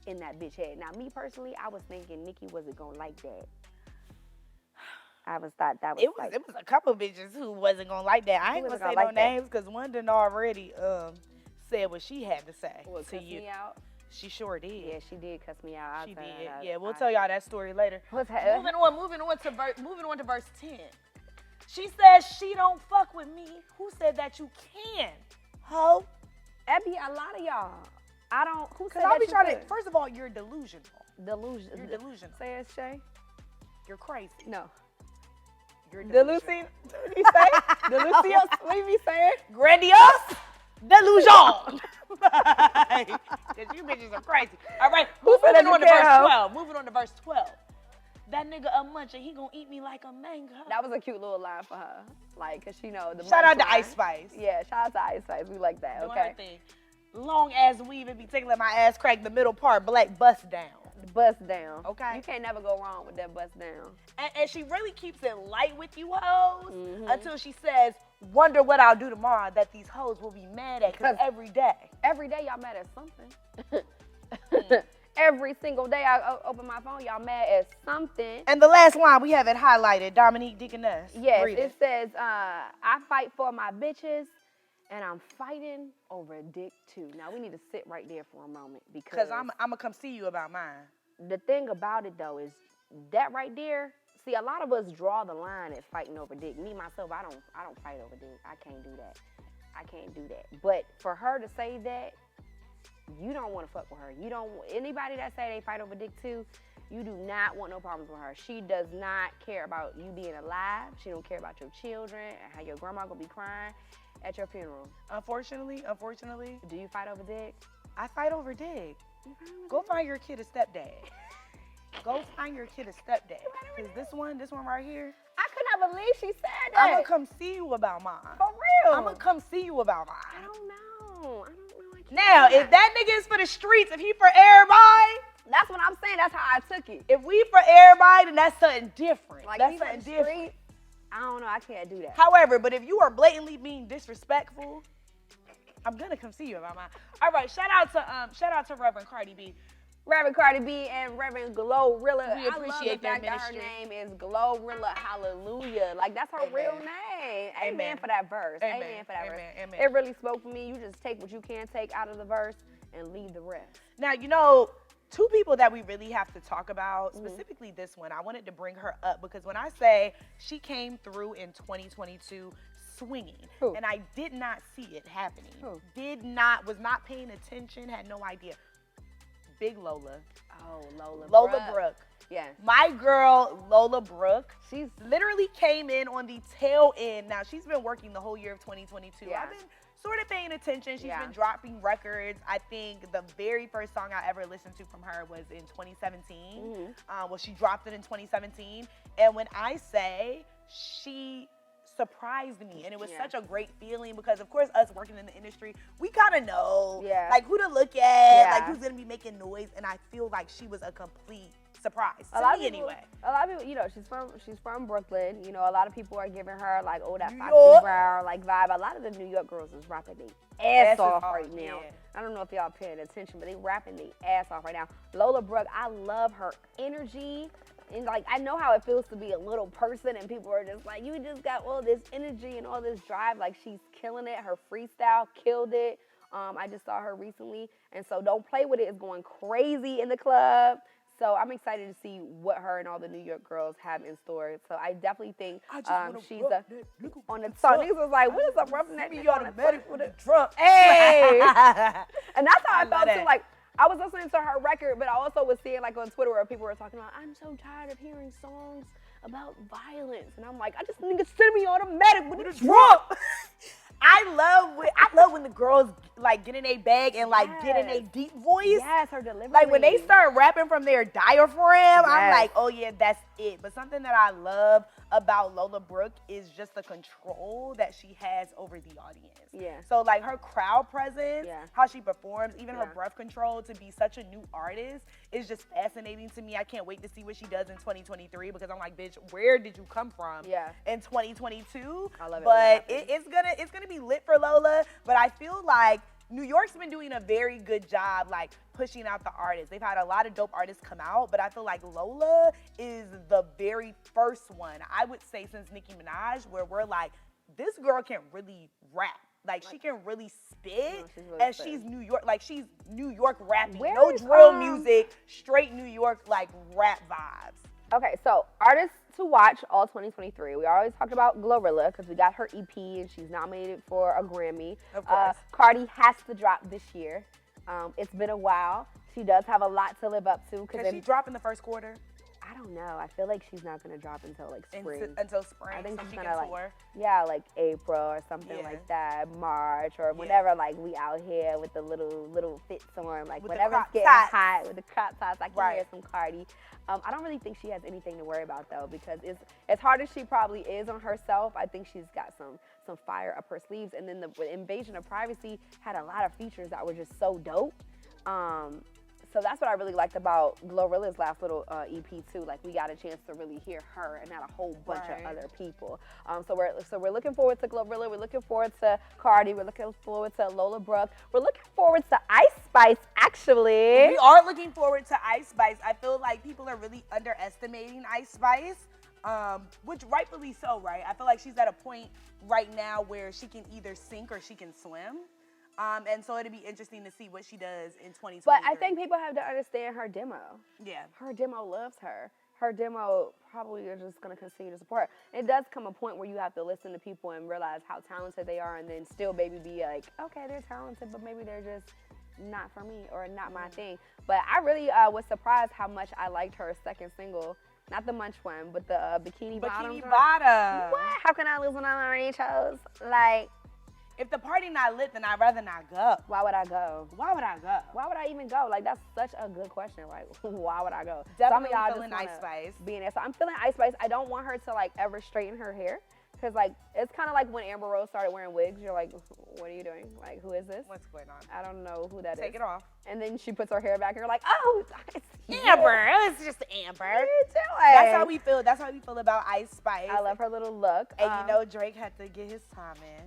in that bitch head. Now, me personally, I was thinking Nikki wasn't gonna like that. I was thought that was It was a couple bitches who wasn't gonna like that. I ain't gonna say no names because one done already said what she had to say to you. Me out. She sure did. Yeah, she did cuss me out. She did. Yeah, we'll tell y'all that story later. What's that? Moving on to verse 10. She says she don't fuck with me. Who said that you can? Ho. That be a lot of y'all. I don't. Who said Because I'll that be you trying to. could? First of all, you're delusional. Delusion. You're delusional. Say it, Shay. You're crazy. No. You're Delusion. delusional. What do you say? Delusion. What do you saying? Grandiose delusion. Because you bitches are crazy. All right. said that Moving on to you verse can? 12. Moving on to verse 12. That nigga a muncher. He gonna eat me like a mango. That was a cute little line for her. Like, cause she know the. Shout out to munch line. Ice Spice. Yeah, shout out to Ice Spice. We like that. Doing Okay. her thing. Long ass weave and be tickling my ass crack. The middle part black bust down. Bust down. Okay. You can't never go wrong with that bust down. And she really keeps it light with you hoes Mm-hmm. until she says, wonder what I'll do tomorrow that these hoes will be mad at. Because every day. Every day y'all mad at something. Every single day I open my phone, y'all mad at something. And the last line we have it highlighted, Dominique Deaconess. Yes, Read it says, I fight for my bitches and I'm fighting over dick too. Now we need to sit right there for a moment Because I'm going to come see you about mine. the thing about it though is that right there, see a lot of us draw the line at fighting over dick. Me myself, I don't fight over dick. I can't do that. I can't do that. But for her to say that, you don't want to fuck with her. You don't. Anybody that say they fight over dick too, you do not want no problems with her. She does not care about you being alive. She don't care about your children and how your grandma gonna be crying. at your funeral? Unfortunately. Do you fight over dick? I fight over dick. Go find your kid a stepdad. Go find your kid a stepdad. Because this one right here, I could not believe she said that. I'm going to come see you about mine. For real? I'm going to come see you about mine. I don't know. Now, if that nigga is for the streets, if he for everybody, that's what I'm saying. That's how I took it. if we for everybody, then that's something different. Like, that's he something for the different. street, I don't know. I can't do that. However, but if you are blatantly being disrespectful, I'm gonna come see you about mine. All right, shout out to Reverend Cardi B. Reverend Cardi B and Reverend Glorilla. We I love the appreciate their fact that her ministry. name is Glorilla. Hallelujah. Like, that's her Amen. real name. Amen Amen. for that verse. Amen. Amen for that Amen. verse. Amen. It really spoke for me. You just take what you can take out of the verse and leave the rest. Now, you know, two people that we really have to talk about, specifically this one, I wanted to bring her up because when I say she came through in 2022 swinging, Who? and I did not see it happening. Who? Was not paying attention, had no idea. Big Lola. Oh, Lola Brooke. Yes. My girl, Lola Brooke, She's literally came in on the tail end. Now, she's been working the whole year of 2022. Yeah. I've been sort of paying attention. She's Yeah. been dropping records. I think the very first song I ever listened to from her was in 2017. Well, she dropped it in 2017. And when I say she surprised me, and it was Yeah. such a great feeling because, of course, us working in the industry, we kind of know Yeah. who to look at, Yeah. who's going to be making noise. And I feel like she was a complete surprise a to lot of me people, anyway. A lot of people, she's from Brooklyn. A lot of people are giving her like, oh, that New Foxy York. Brown like vibe. A lot of the New York girls is rapping their ass off hard, right now. yeah. I don't know if y'all paying attention, but they rapping their ass off right now. Lola Brooke, I love her energy. And like, I know how it feels to be a little person and people are just like, you just got all this energy and all this drive. Like, she's killing it. Her freestyle killed it. I just saw her recently. And so Don't Play With It is going crazy in the club. So I'm excited to see what her and all the New York girls have in store. So I definitely think she's on the top. Niggas was like, what is up, roughneck? Be automatic with a truck. Hey! And that's how I love felt too. that. Like, I was listening to her record, but I also was seeing like on Twitter where people were talking about, I'm so tired of hearing songs about violence. And I'm like, I just need to send me automatic with a drunk. I love when the girls like get in a bag and like get in a deep voice. Yes, her delivery. Like when they start rapping from their diaphragm, I'm Yes. like, oh yeah, that's it. But something that I love about Lola Brooke is just the control that she has over the audience. Yeah. So like her crowd presence, Yeah. how she performs, even her Yeah. breath control to be such a new artist is just fascinating to me. I can't wait to see what she does in 2023 because I'm like, bitch, where did you come from? Yeah. In 2022. I love it when But that it's gonna be lit for Lola. But I feel like New York's been doing a very good job, like pushing out the artists. They've had a lot of dope artists come out, but I feel like Lola is the very first one, I would say, since Nicki Minaj, where we're like, this girl can really rap. Like she can really spit, she's really and spitting. she's New York. Like she's New York rapping, Where no is, drill music, straight New York like rap vibes. Okay, so artists to watch all 2023. We always talked about Glorilla because we got her EP and she's nominated for a Grammy. Of course. Cardi has to drop this year. It's been a while. She does have a lot to live up to. Can she drop in the first quarter? I don't know. I feel like she's not gonna drop until like spring. Until spring. I think so she's she gonna can like, tour. yeah, like April or something Yeah. like that, March or whenever. Like we out here with the little fits on, like With the whenever crop it's getting tops. hot with the crop tops. I can Right. hear some Cardi. I don't really think she has anything to worry about though, because it's as hard as she probably is on herself. I think she's got some fire up her sleeves, and then the Invasion of Privacy had a lot of features that were just so dope. So that's what I really liked about Glorilla's last little EP too. Like we got a chance to really hear her and not a whole bunch Right. of other people. So we're looking forward to Glorilla. We're looking forward to Cardi. We're looking forward to Lola Brooke. We're looking forward to Ice Spice actually. We are looking forward to Ice Spice. I feel like people are really underestimating Ice Spice, which rightfully so, right? I feel like she's at a point right now where she can either sink or she can swim. And so it'd be interesting to see what she does in 2023. But I think people have to understand her demo. Yeah. Her demo loves her. Her demo probably is just going to continue to support her. It does come a point where you have to listen to people and realize how talented they are and then still maybe be like, okay, they're talented, but maybe they're just not for me or not my thing. But I really was surprised how much I liked her second single. Not the Munch one, but the Bikini Bottom. Bikini Bottom. What? How can I lose when I'm already chose? Like, If the party not lit, then I'd rather not go. Why would I go? Why would I go? Why would I even go? Like, that's such a good question. Like, why would I go? Definitely Some of y'all feeling just Ice wanna Spice. be in there. So I'm feeling Ice Spice. I don't want her to, like, ever straighten her hair. Because, like, it's kind of like when Amber Rose started wearing wigs. You're like, what are you doing? Like, who is this? What's going on? I don't know who that is. Take it off. And then she puts her hair back and you're like, oh, it's Amber. It's just Amber. What are you doing? That's how we feel. That's how we feel about Ice Spice. I love her little look. And you know Drake had to get his time in.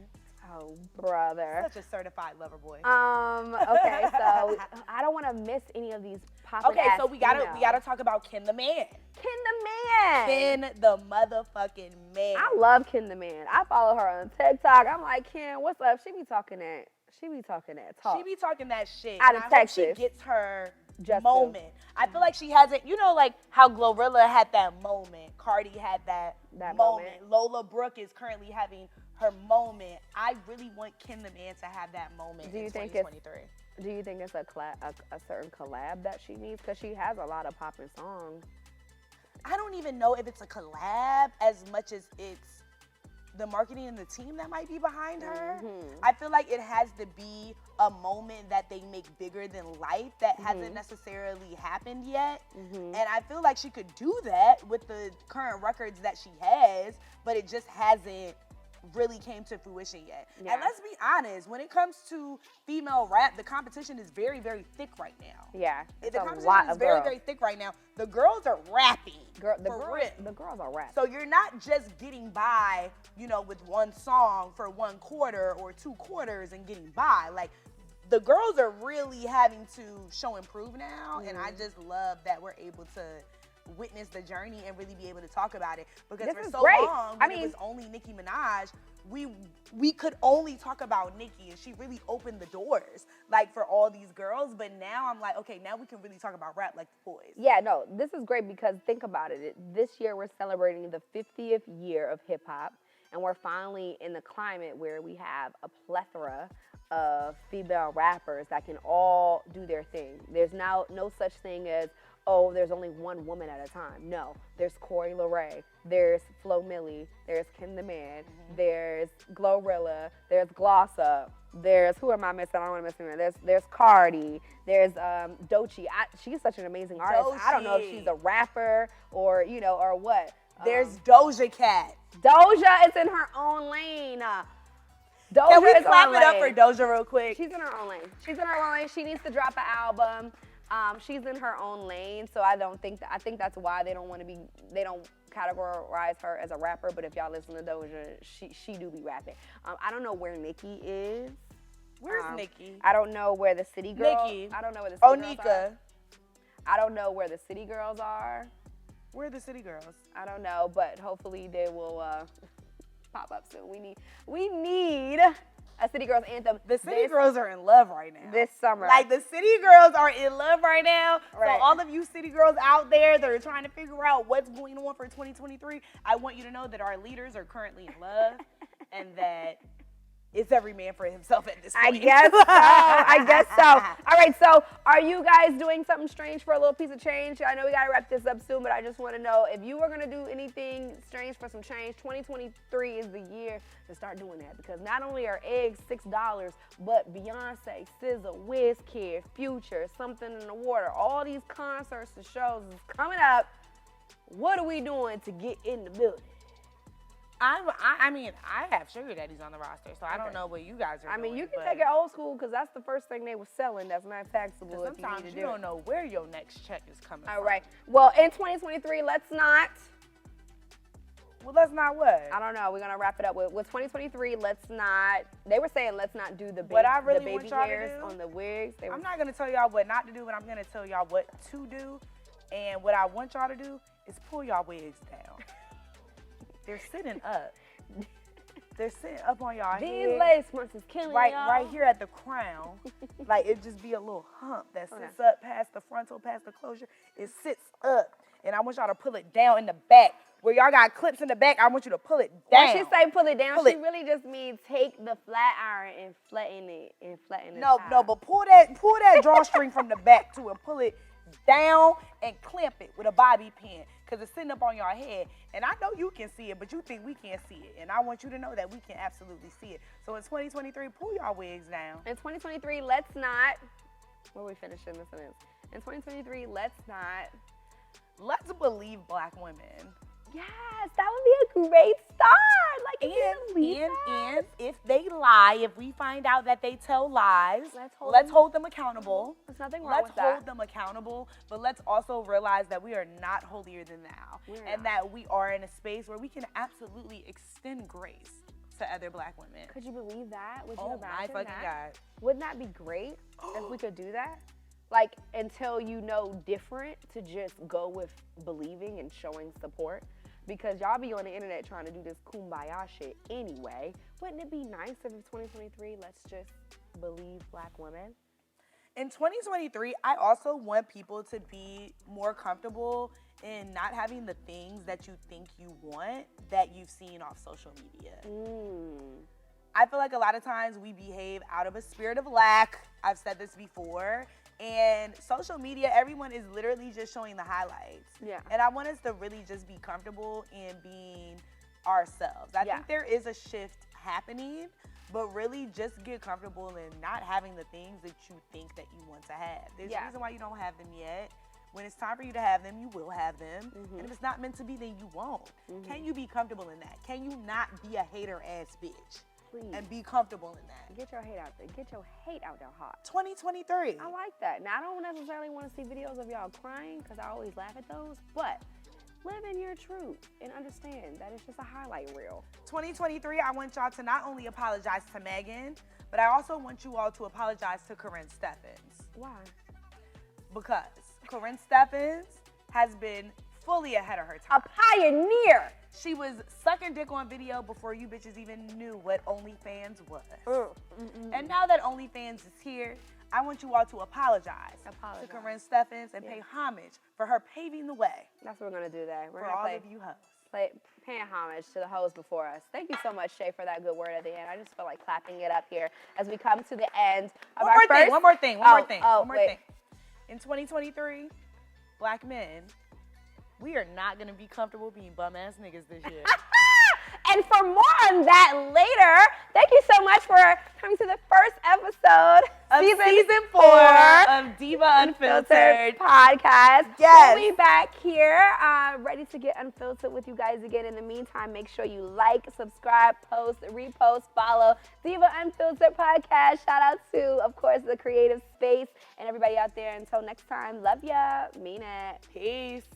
Oh, brother. Such a certified lover boy. Okay, so I don't want to miss any of these poppin' Okay, so we gotta talk about Ken the Man. Ken the Man. Ken the motherfucking Man. I love Ken the Man. I follow her on TikTok. I'm like, Ken, what's up? She be talking that talk. She be talking that shit. Out and of I hope Texas. she gets her Just moment. I feel like she hasn't, you know, like how Glorilla had that moment. Cardi had that moment. Lola Brooke is currently having her moment. I really want Ken the Man to have that moment in 2023. Do you think it's a certain collab that she needs? Because she has a lot of poppin' songs. I don't even know if it's a collab as much as it's the marketing and the team that might be behind her. I feel like it has to be a moment that they make bigger than life that hasn't necessarily happened yet. And I feel like she could do that with the current records that she has, but it just hasn't really came to fruition yet. Yeah. And let's be honest, when it comes to female rap, the competition is very, very thick right now. Yeah, the competition is very, very thick right now. The girls are rapping. The girls are rapping. So you're not just getting by, you know, with one song for one quarter or 2 quarters and getting by. Like, the girls are really having to show and prove now, and I just love that we're able to witness the journey and really be able to talk about it, because for so long when it was only Nicki Minaj, we could only talk about Nicki, and she really opened the doors like for all these girls. But now I'm like, okay, now we can really talk about rap like the boys. Yeah, no, this is great because think about it. This year we're celebrating the 50th year of hip hop, and we're finally in the climate where we have a plethora of female rappers that can all do their thing. There's now no such thing as, oh, there's only one woman at a time. No, there's Corey LeRae, there's Flo Milli, there's Ken the Man, there's Glorilla, there's Glossa, there's, who am I missing? I don't want to miss anyone. There's Cardi, there's Doechii. She's such an amazing artist. I don't know if she's a rapper or, you know, or what. There's Doja Cat. Doja is in her own lane. Doja Can we is clap on it up lane. for Doja real quick? She's in her own lane. She's in her own lane. She needs to drop an album. She's in her own lane, so I think that's why they don't categorize her as a rapper. But if y'all listen to Doja, she do be rapping. I don't know where Nicki is. Where's Nicki? I don't know where the city girls. Nicki. I don't know where the city girls Onika. are. I don't know where the city girls are. Where are the city girls? I don't know, but hopefully they will pop up soon. We need a City Girls anthem. The City Girls are in love right now. This summer. Like, the City Girls are in love right now. Right. So all of you City Girls out there that are trying to figure out what's going on for 2023, I want you to know that our leaders are currently in love and that it's every man for himself at this point. I guess so. All right, so are you guys doing something strange for a little piece of change? I know we got to wrap this up soon, but I just want to know if you were going to do anything strange for some change, 2023 is the year to start doing that, because not only are eggs $6, but Beyonce, SZA, Wizkid, Future, Something in the Water, all these concerts and shows is coming up. What are we doing to get in the building? I mean, I have Sugar Daddies on the roster, so I don't know what you guys are doing. I mean, you can take it old school because that's the first thing they were selling that's not taxable. Sometimes you don't know where your next check is coming from. All right. Well, in 2023, let's not. Well, let's not what? I don't know. We're going to wrap it up with 2023. Let's not. They were saying let's not do the what I really the baby want y'all hairs to do, on the wigs. I'm not going to tell y'all what not to do, but I'm going to tell y'all what to do. And what I want y'all to do is pull y'all wigs down. They're sitting up. They're sitting up on y'all head. These lace fronts is killing y'all. Right here at the crown. Like, it just be a little hump that sits up past the frontal, past the closure. It sits up. And I want y'all to pull it down in the back. Where y'all got clips in the back, I want you to pull it down. When she say pull it down, she really just means take the flat iron and flatten it. No, but pull that drawstring from the back too and pull it down and clamp it with a bobby pin because it's sitting up on your head. And I know you can see it, but you think we can't see it. And I want you to know that we can absolutely see it. So in 2023, pull y'all wigs down. In 2023, let's not, where are we finishing this in? In 2023, let's believe black women. Yes, that would be a great start. Like, And if they lie, if we find out that they tell lies, let's hold them accountable. There's nothing wrong with that. Let's hold them accountable, but let's also realize that we are not holier than thou, that we are in a space where we can absolutely extend grace to other black women. Could you believe that? Would you Oh imagine my fucking that? God. Wouldn't that be great if we could do that? Like, until you know different, to just go with believing and showing support. Because y'all be on the internet trying to do this kumbaya shit anyway. Wouldn't it be nice if in 2023, let's just believe black women? In 2023, I also want people to be more comfortable in not having the things that you think you want that you've seen off social media. I feel like a lot of times we behave out of a spirit of lack. I've said this before. And social media, everyone is literally just showing the highlights. Yeah. And I want us to really just be comfortable in being ourselves. I think there is a shift happening, but really just get comfortable in not having the things that you think that you want to have. There's a reason why you don't have them yet. When it's time for you to have them, you will have them. And if it's not meant to be, then you won't. Can you be comfortable in that? Can you not be a hater-ass bitch? Please. And be comfortable in that. Get your hate out there. Get your hate out there hot. 2023. I like that. Now, I don't necessarily want to see videos of y'all crying because I always laugh at those, but live in your truth and understand that it's just a highlight reel. 2023, I want y'all to not only apologize to Megan, but I also want you all to apologize to Corinne Steffens. Why? Because Corinne Steffens has been fully ahead of her time. A pioneer. She was sucking dick on video before you bitches even knew what OnlyFans was. And now that OnlyFans is here, I want you all to apologize. To Corinne Steffens and pay homage for her paving the way. That's what we're going to do today. We're for gonna all play, of you hoes. paying homage to the hoes before us. Thank you so much, Chey, for that good word at the end. I just feel like clapping it up here as we come to the end of our first... One more thing. In 2023, black men, we are not going to be comfortable being bum-ass niggas this year. And for more on that later, thank you so much for coming to the first episode of season 4 of Diva Unfiltered podcast. Yes. We'll be back here, ready to get unfiltered with you guys again. In the meantime, make sure you like, subscribe, post, repost, follow Diva Unfiltered podcast. Shout out to, of course, the creative space and everybody out there. Until next time, love ya. Mean it. Peace.